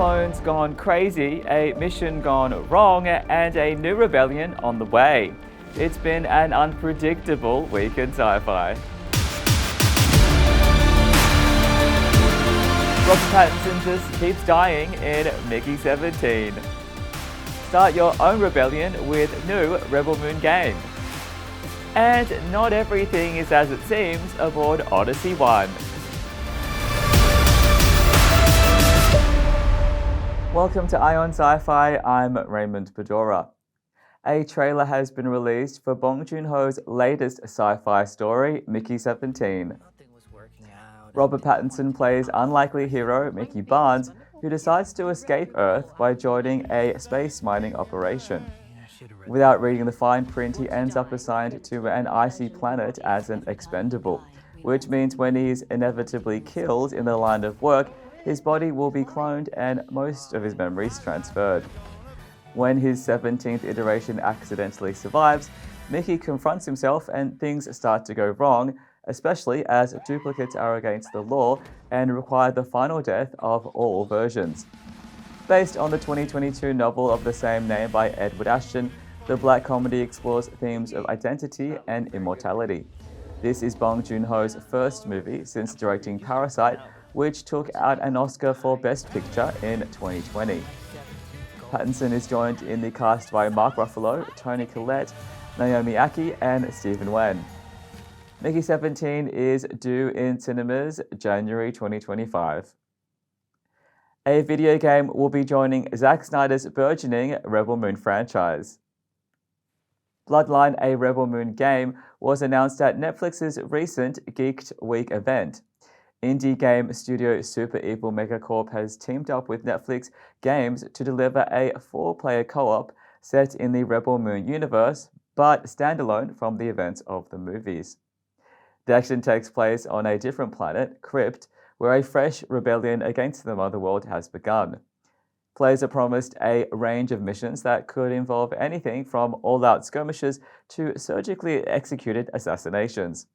clones gone crazy, a mission gone wrong, and a new rebellion on the way. It's been an unpredictable week in sci-fi. Robert Pattinson just keeps dying in Mickey 17. Start your own rebellion with new Rebel Moon game. And not everything is as it seems aboard Odyssey 1. Welcome to Ion Sci-Fi, I'm Raymond Pedora. A trailer has been released for Bong Joon-ho's latest sci-fi story, Mickey 17. Robert Pattinson plays unlikely hero Mickey Barnes, who decides to escape Earth by joining a space mining operation. Without reading the fine print, he ends up assigned to an icy planet as an expendable, which means when he's inevitably killed in the line of work, his body will be cloned and most of his memories transferred. When his 17th iteration accidentally survives, Mickey confronts himself and things start to go wrong, especially as duplicates are against the law and require the final death of all versions. Based on the 2022 novel of the same name by Edward Ashton, the black comedy explores themes of identity and immortality. This is Bong Joon-ho's first movie since directing Parasite, which took out an Oscar for Best Picture in 2020. Pattinson is joined in the cast by Mark Ruffalo, Toni Collette, Naomi Ackie, and Stephen Wen. Mickey 17 is due in cinemas January 2025. A video game will be joining Zack Snyder's burgeoning Rebel Moon franchise. Bloodline, a Rebel Moon game, was announced at Netflix's recent Geeked Week event. Indie game studio Super Evil Megacorp has teamed up with Netflix Games to deliver a 4-player co-op set in the Rebel Moon universe, but standalone from the events of the movies. The action takes place on a different planet, Crypt, where a fresh rebellion against the Motherworld has begun. Players are promised a range of missions that could involve anything from all-out skirmishes to surgically executed assassinations.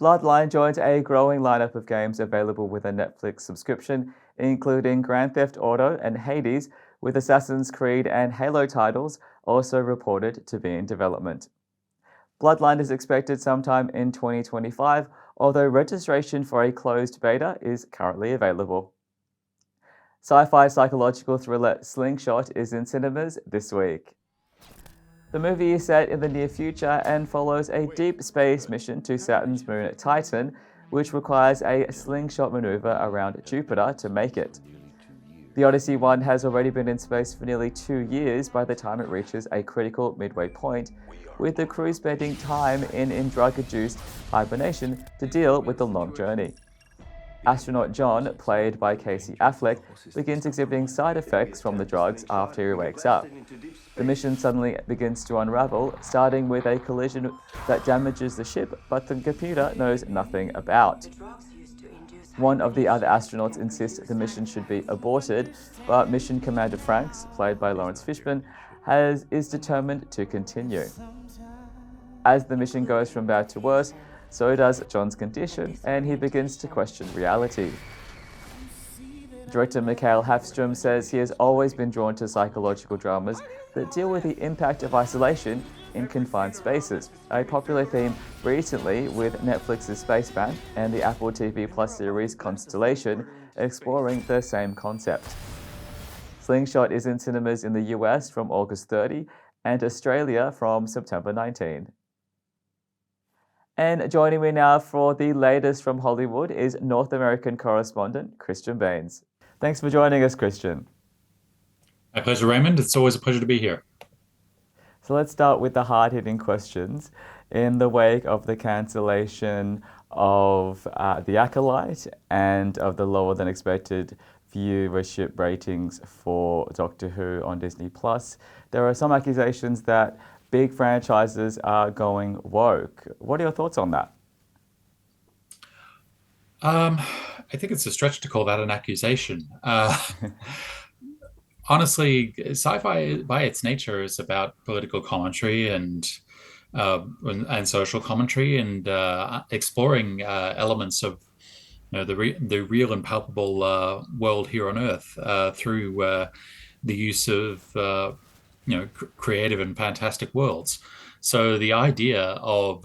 Bloodline joins a growing lineup of games available with a Netflix subscription, including Grand Theft Auto and Hades, with Assassin's Creed and Halo titles also reported to be in development. Bloodline is expected sometime in 2025, although registration for a closed beta is currently available. Sci-fi psychological thriller Slingshot is in cinemas this week. The movie is set in the near future and follows a deep space mission to Saturn's moon Titan, which requires a slingshot maneuver around Jupiter to make it. The Odyssey 1 has already been in space for nearly 2 years by the time it reaches a critical midway point, with the crew spending time in drug-induced hibernation to deal with the long journey. Astronaut John, played by Casey Affleck, begins exhibiting side effects from the drugs after he wakes up. The mission suddenly begins to unravel, starting with a collision that damages the ship, but the computer knows nothing about. One of the other astronauts insists the mission should be aborted, but Mission Commander Franks, played by Lawrence Fishburne, is determined to continue. As the mission goes from bad to worse, so does John's condition, and he begins to question reality. Director Mikael Hafström says he has always been drawn to psychological dramas that deal with the impact of isolation in confined spaces, a popular theme recently with Netflix's Spacebound and the Apple TV Plus series Constellation, exploring the same concept. Slingshot is in cinemas in the US from August 30 and Australia from September 19. And joining me now for the latest from Hollywood is North American correspondent Christian Baines. Thanks for joining us, Christian. My pleasure, Raymond. It's always a pleasure to be here. So let's start with the hard-hitting questions. In the wake of the cancellation of The Acolyte and of the lower-than-expected viewership ratings for Doctor Who on Disney+, there are some accusations that big franchises are going woke. What are your thoughts on that? I think it's a stretch to call that an accusation. Honestly, sci-fi by its nature is about political commentary and social commentary and exploring elements of the real and palpable world here on Earth through the use of creative and fantastic worlds. So the idea of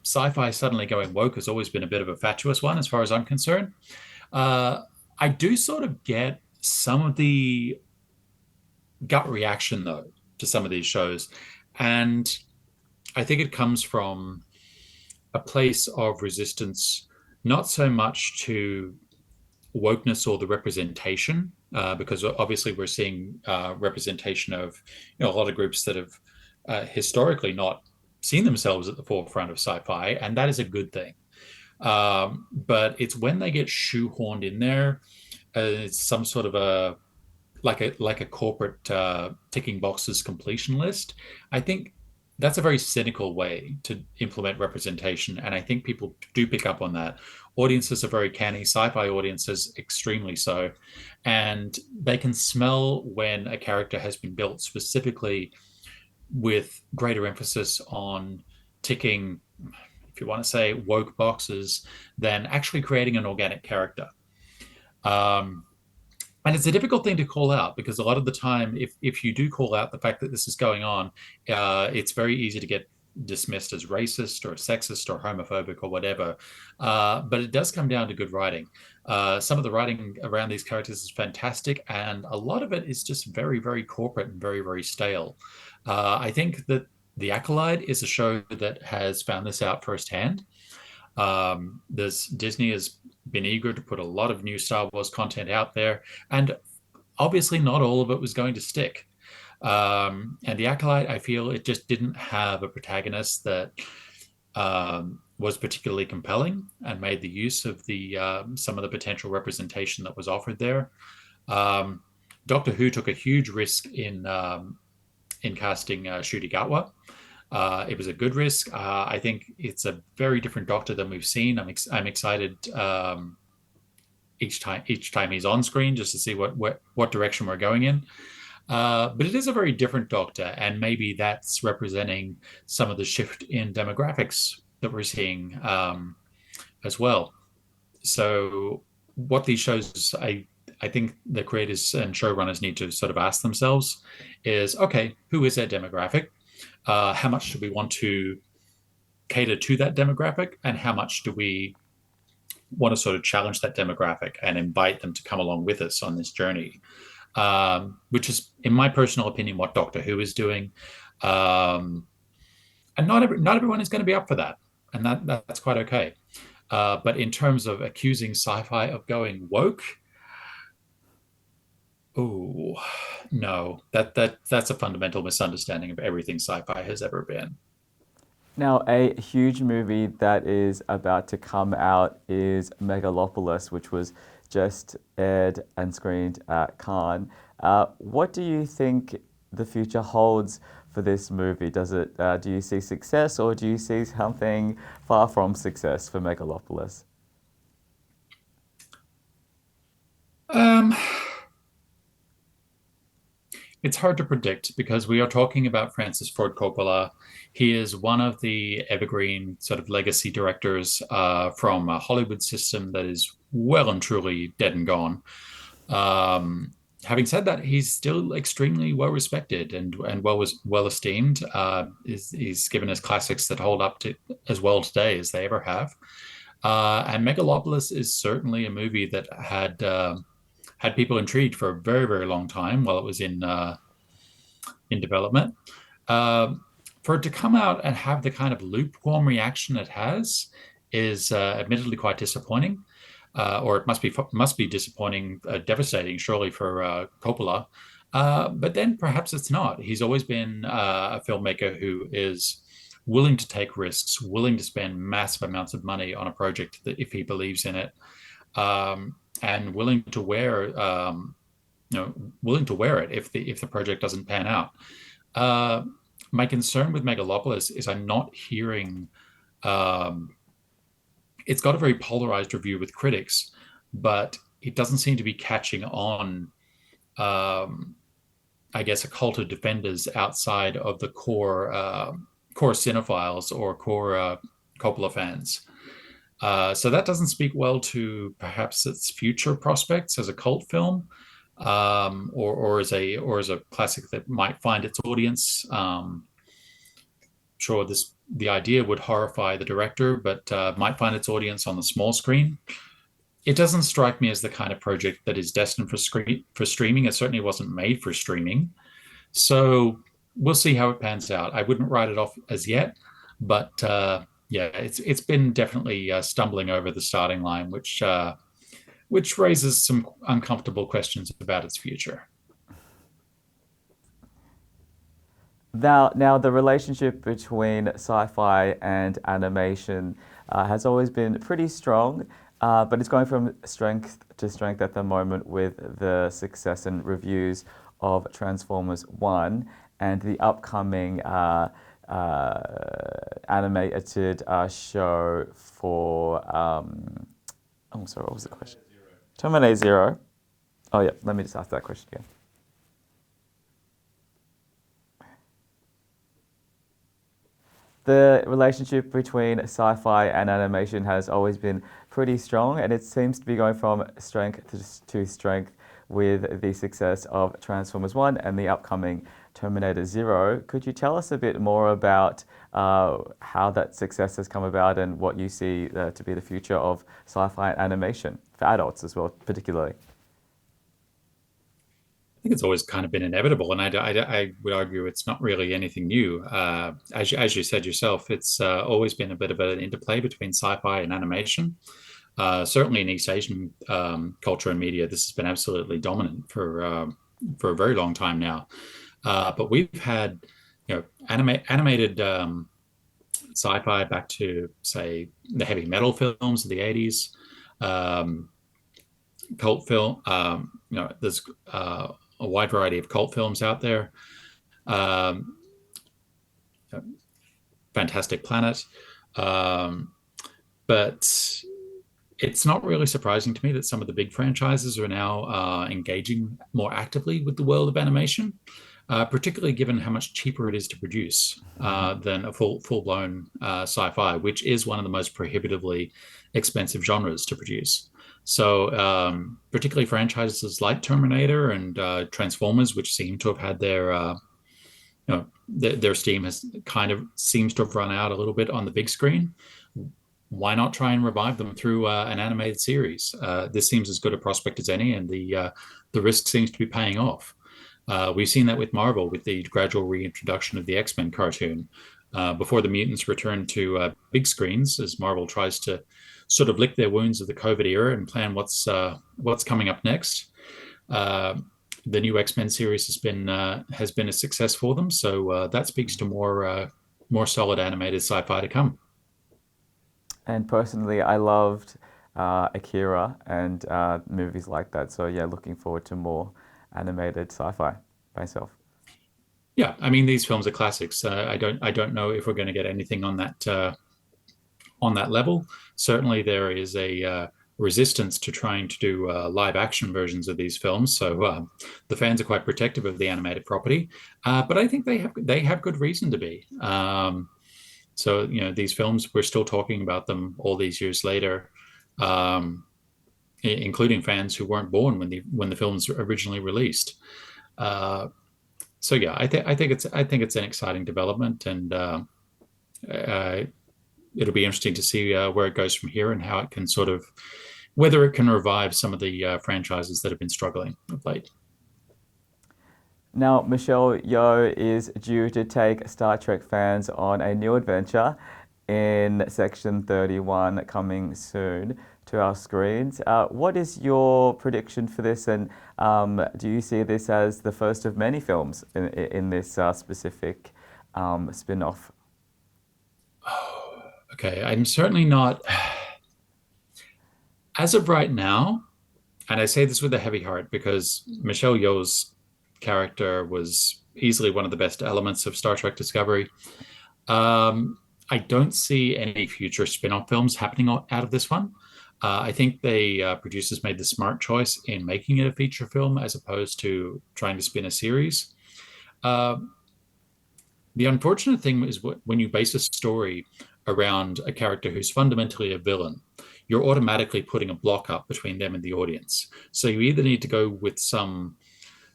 sci-fi suddenly going woke has always been a bit of a fatuous one, as far as I'm concerned. Uh, I do sort of get some of the gut reaction though to some of these shows, and I think it comes from a place of resistance, not so much to wokeness or the representation, because obviously we're seeing representation of a lot of groups that have historically not seen themselves at the forefront of sci-fi, and that is a good thing. But it's when they get shoehorned in there, it's some sort of a like a corporate ticking boxes completion list. I think that's a very cynical way to implement representation, and I think people do pick up on that. Audiences are very canny, sci-fi audiences extremely so, and they can smell when a character has been built specifically with greater emphasis on ticking, if you want to say, woke boxes than actually creating an organic character. Um, and it's a difficult thing to call out because a lot of the time, if you do call out the fact that this is going on, it's very easy to get dismissed as racist or sexist or homophobic or whatever. But it does come down to good writing. Some of the writing around these characters is fantastic, and a lot of it is just very, very corporate and very, very stale. I think that The Acolyte is a show that has found this out firsthand. There's Disney has been eager to put a lot of new Star Wars content out there, and obviously not all of it was going to stick. And The Acolyte, I feel it just didn't have a protagonist that was particularly compelling and made the use of the some of the potential representation that was offered there. Um, Doctor Who took a huge risk in casting Ncuti Gatwa. It was a good risk. I think it's a very different Doctor than we've seen. I'm excited each time he's on screen just to see what direction we're going in. But it is a very different Doctor, and maybe that's representing some of the shift in demographics that we're seeing as well. So, what these shows, I think the creators and showrunners need to sort of ask themselves is, okay, who is their demographic? How much do we want to cater to that demographic, and how much do we want to sort of challenge that demographic and invite them to come along with us on this journey? Which is, in my personal opinion, what Doctor Who is doing. And not everyone is going to be up for that, and that's quite okay. But in terms of accusing sci-fi of going woke, oh no, that's a fundamental misunderstanding of everything sci-fi has ever been. Now, a huge movie that is about to come out is Megalopolis, which was just aired and screened at Cannes. What do you think the future holds for this movie? Do you see success, or do you see something far from success for Megalopolis? Um, It's hard to predict because we are talking about Francis Ford Coppola. He is one of the evergreen sort of legacy directors from a Hollywood system that is well and truly dead and gone. Having said that, he's still extremely well respected and well esteemed. He's given us classics that hold up to as well today as they ever have. And Megalopolis is certainly a movie that had people intrigued for a very, very long time while it was in development. Uh, for it to come out and have the kind of lukewarm reaction it has is admittedly quite disappointing, or it must be disappointing, devastating, surely for Coppola. But then perhaps it's not. He's always been a filmmaker who is willing to take risks, willing to spend massive amounts of money on a project that if he believes in it. And willing to wear it if the project doesn't pan out. Uh, my concern with Megalopolis is I'm not hearing. Um, it's got a very polarized review with critics, but it doesn't seem to be catching on. Um, I guess a cult of defenders outside of the core cinephiles or core Coppola fans. So that doesn't speak well to perhaps its future prospects as a cult film, or as a classic that might find its audience. Sure, the idea would horrify the director, but might find its audience on the small screen. It doesn't strike me as the kind of project that is destined for streaming. It certainly wasn't made for streaming. So we'll see how it pans out. I wouldn't write it off as yet, but yeah, it's been definitely stumbling over the starting line, which raises some uncomfortable questions about its future. Now the relationship between sci-fi and animation has always been pretty strong, but it's going from strength to strength at the moment with the success and reviews of Transformers One and the upcoming animated show for. Oh, sorry, what was the question? Terminator Zero. Oh yeah, let me just ask that question again. The relationship between sci-fi and animation has always been pretty strong, and it seems to be going from strength to strength with the success of Transformers One and the upcoming Terminator Zero. Could you tell us a bit more about how that success has come about and what you see to be the future of sci-fi animation for adults as well, particularly? I think it's always kind of been inevitable, and I would argue it's not really anything new. As you said yourself, it's always been a bit of an interplay between sci-fi and animation. Certainly in East Asian culture and media, this has been absolutely dominant for a very long time now. But we've had, animated sci-fi back to, say, the heavy metal films of the 80s, um, cult film. There's a wide variety of cult films out there. Um, Fantastic Planet. Um, but it's not really surprising to me that some of the big franchises are now engaging more actively with the world of animation, particularly given how much cheaper it is to produce than a full blown sci-fi, which is one of the most prohibitively expensive genres to produce. So, particularly franchises like Terminator and Transformers, which seem to have had their steam has kind of seems to have run out a little bit on the big screen. Why not try and revive them through an animated series? This seems as good a prospect as any, and the risk seems to be paying off. We've seen that with Marvel, with the gradual reintroduction of the X-Men cartoon. Before the mutants return to big screens, as Marvel tries to sort of lick their wounds of the COVID era and plan what's coming up next. The new X-Men series has been a success for them, so that speaks to more solid animated sci-fi to come. And personally, I loved Akira and movies like that. So yeah, looking forward to more animated sci-fi myself. Yeah, I mean these films are classics. I don't know if we're going to get anything on that level. Certainly, there is a resistance to trying to do live action versions of these films. So the fans are quite protective of the animated property, but I think they have good reason to be. So these films, we're still talking about them all these years later, um, including fans who weren't born when the films were originally released. Uh, so yeah, I think it's an exciting development, and uh, it'll be interesting to see where it goes from here and how it can sort of whether it can revive some of the franchises that have been struggling of late. Now, Michelle Yeoh is due to take Star Trek fans on a new adventure in Section 31 coming soon to our screens. What is your prediction for this, and do you see this as the first of many films in this specific spin-off? Okay, I'm certainly not, as of right now, and I say this with a heavy heart because Michelle Yeoh's character was easily one of the best elements of Star Trek Discovery. Um, I don't see any future spin-off films happening out of this one. I think the producers made the smart choice in making it a feature film as opposed to trying to spin a series. Uh, the unfortunate thing is when you base a story around a character who's fundamentally a villain, you're automatically putting a block up between them and the audience. So you either need to go with some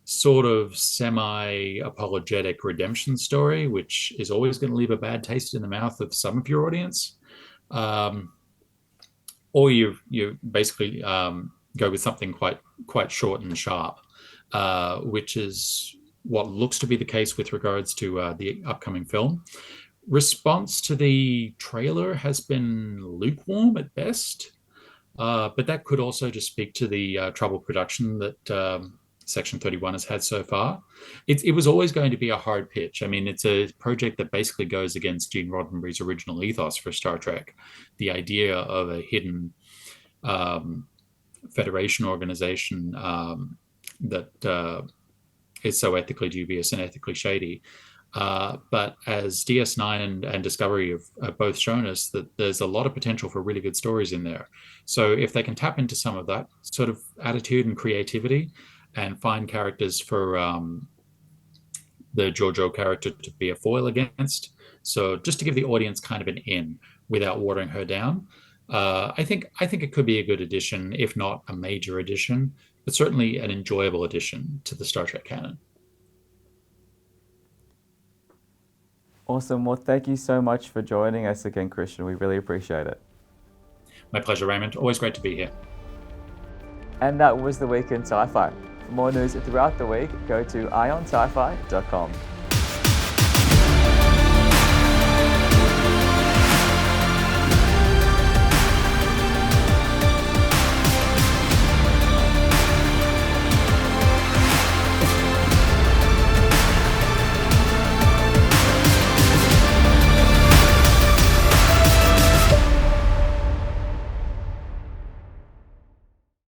sort of semi-apologetic redemption story, which is always going to leave a bad taste in the mouth of some of your audience, or you basically go with something quite short and sharp, which is what looks to be the case with regards to the upcoming film. Response to the trailer has been lukewarm at best, but that could also just speak to the troubled production that Section 31 has had so far. It was always going to be a hard pitch. I mean, it's a project that basically goes against Gene Roddenberry's original ethos for Star Trek, the idea of a hidden Federation organization that is so ethically dubious and ethically shady. But as DS9 and Discovery have both shown us, that there's a lot of potential for really good stories in there. So if they can tap into some of that sort of attitude and creativity and find characters for the Giorgio character to be a foil against, so just to give the audience kind of an in without watering her down, I think it could be a good addition, if not a major addition, but certainly an enjoyable addition to the Star Trek canon. Awesome. Well, thank you so much for joining us again, Christian. We really appreciate it. My pleasure, Raymond. Always great to be here. And that was the week in sci-fi. For more news throughout the week, go to ionsci-fi.com.